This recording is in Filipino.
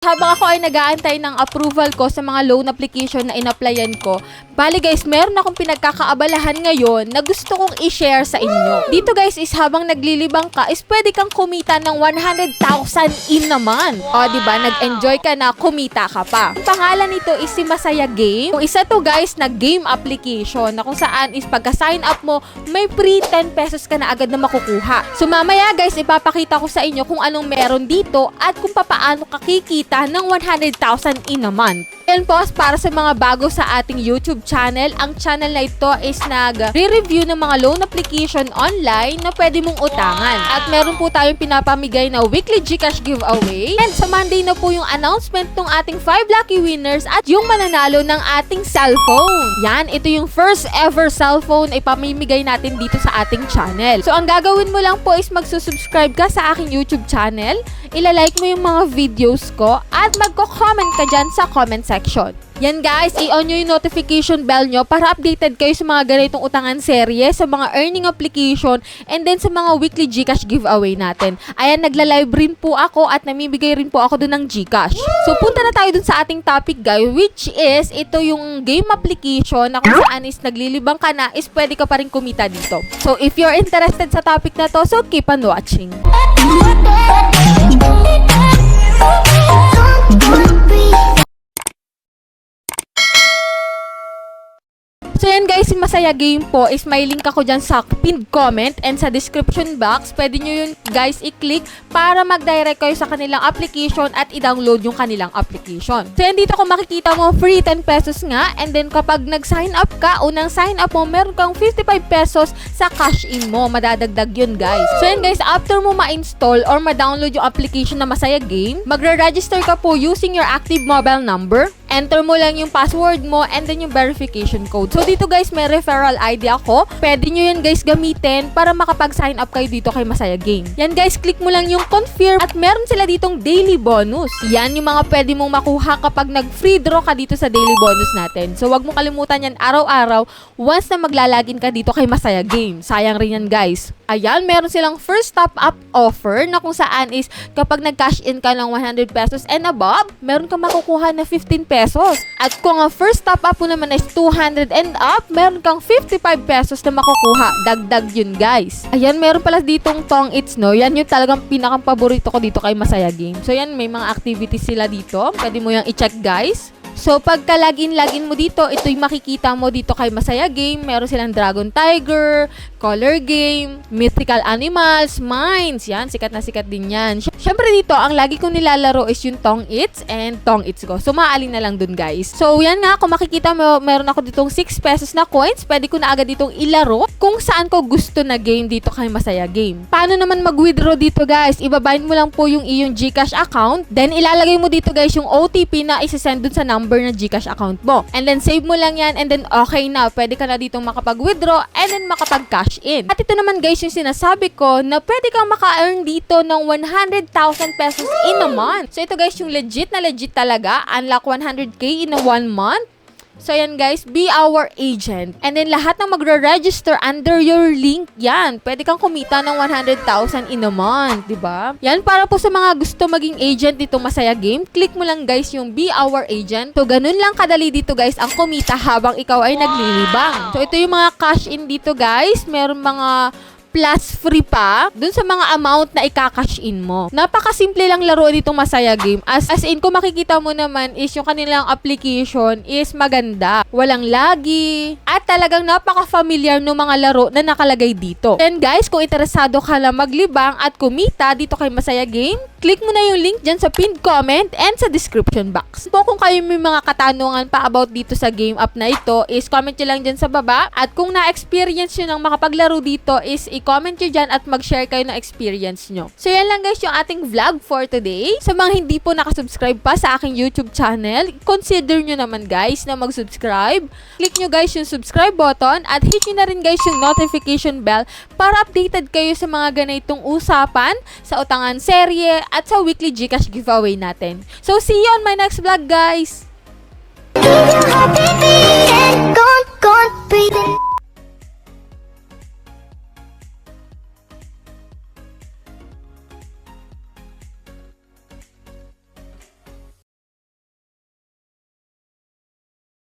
Habang ako ay nag-aantay ng approval ko sa mga loan application na in-applyan ko, bali guys, meron akong pinagkakaabalahan ngayon na gusto kong i-share sa inyo. Dito guys is habang naglilibang ka, is pwede kang kumita ng 100,000 in naman. O diba, nag-enjoy ka na, kumita ka pa. Ang pangalan nito is si Masaya Game. Kung isa to guys na game application na kung saan is pagka-sign up mo, may free 10 pesos ka na agad na makukuha. So mamaya guys, ipapakita ko sa inyo kung anong meron dito at kung paano kakikita ng 100,000 in a month. Yan po, para sa mga bago sa ating YouTube channel, ang channel na ito is nag-re-review ng mga loan application online na pwede mong utangan. At meron po tayong pinapamigay na weekly GCash giveaway. And sa Monday na po yung announcement ng ating 5 lucky winners at yung mananalo ng ating cellphone. Yan, ito yung first ever cellphone ay pamimigay natin dito sa ating channel. So ang gagawin mo lang po is magsusubscribe ka sa aking YouTube channel, ilalike mo yung mga videos ko, at magko-comment ka dyan sa comment section. Yan guys, i-on nyo yung notification bell nyo para updated kayo sa mga ganitong utangan serye, sa mga earning application, and then sa mga weekly GCash giveaway natin. Ayan, nagla-live rin po ako at namimigay rin po ako dun ng GCash. So punta na tayo dun sa ating topic guys, which is ito yung game application na kung saan is naglilibang ka na is pwede ka pa rin kumita dito. So if you're interested sa topic na to, so keep on watching. So yan guys, si Masaya Game po is may link ako dyan sa pinned comment and sa description box. Pwede nyo yun guys i-click para mag-direct kayo sa kanilang application at i-download yung kanilang application. So yan, dito kung makikita mo, free 10 pesos nga, and then kapag nag-sign up ka, unang sign up mo, meron kang 55 pesos sa cash in mo. Madadagdag yun guys. So yan guys, after mo ma-install or ma-download yung application na Masaya Game, magre-register ka po using your active mobile number. Enter mo lang yung password mo and then yung verification code. So dito guys, may referral ID ako. Pwede nyo yun guys gamitin para makapag-sign up kayo dito kay Masaya Game. Yan guys, click mo lang yung confirm at meron sila ditong daily bonus. Yan yung mga pwede mong makuha kapag nag-free draw ka dito sa daily bonus natin. So wag mo kalimutan yan araw-araw once na maglalagin ka dito kay Masaya Game. Sayang rin yan guys. Ayan, meron silang first top-up offer na kung saan is kapag nag-cash in ka ng 100 pesos and above, meron kang makukuha na 15 pesos. At kung ang first top-up mo naman is 200 and up, meron kang 55 pesos na makukuha. Dagdag yun guys. Ayan, meron pala ditong Tong It's No. Yan yung talagang pinakang paborito ko dito kay Masaya Game. So yan, may mga activities sila dito. Pwede mo yung i-check guys. So, pagka login mo dito, ito yung makikita mo dito kay Masaya Game. Meron silang Dragon Tiger, Color Game, Mythical Animals, Mines. Yan, sikat na sikat din yan. Syempre dito, ang lagi kong nilalaro is yung Tong It's and Tong It's Go. So, maalin na lang dun guys. So, yan nga, kung makikita mo, meron ako ditong 6 pesos na coins. Pwede ko na agad ditong ilaro kung saan ko gusto na game dito kay Masaya Game. Paano naman mag-withdraw dito guys? Ibabind mo lang po yung iyong GCash account. Then, ilalagay mo dito guys yung OTP na isasend dun sa number na GCash account mo. And then save mo lang yan and then okay na. Pwede ka na ditong makapag-withdraw and then makapag-cash in. At ito naman guys yung sinasabi ko na pwede kang maka-earn dito ng 100,000 pesos in a month. So ito guys yung legit na legit talaga. Unlock 100k in a 1 month. So yan guys, be our agent. And then lahat ng magre-register under your link, yan, pwede kang kumita ng 100,000 in a month, diba? Yan, para po sa mga gusto maging agent dito Masaya Game, click mo lang guys yung be our agent. So ganun lang kadali dito guys ang kumita habang ikaw ay naglilibang. So ito yung mga cash in dito guys, meron mga plus free pa dun sa mga amount na ika-cash in mo. Napakasimple lang laro ditong Masaya Game. As in, kung makikita mo naman is yung kanilang application is maganda. Walang lagi. At talagang napaka-familiar ng mga laro na nakalagay dito. And guys, kung interesado ka na maglibang at kumita dito kay Masaya Game, click mo na yung link dyan sa pinned comment and sa description box. Po, kung kayo may mga katanungan pa about dito sa game app na ito, is comment nyo lang dyan sa baba. At kung na-experience nyo ng makapaglaro dito is i-comment nyo dyan at mag-share kayo ng experience nyo. So yan lang guys yung ating vlog for today. Sa mga hindi po nakasubscribe pa sa aking YouTube channel, consider nyo naman guys na mag-subscribe. Click nyo guys yung subscribe button at hit nyo na rin guys yung notification bell para updated kayo sa mga ganitong usapan sa utangan serye at sa weekly GCash giveaway natin. So see you on my next vlog guys! Breathing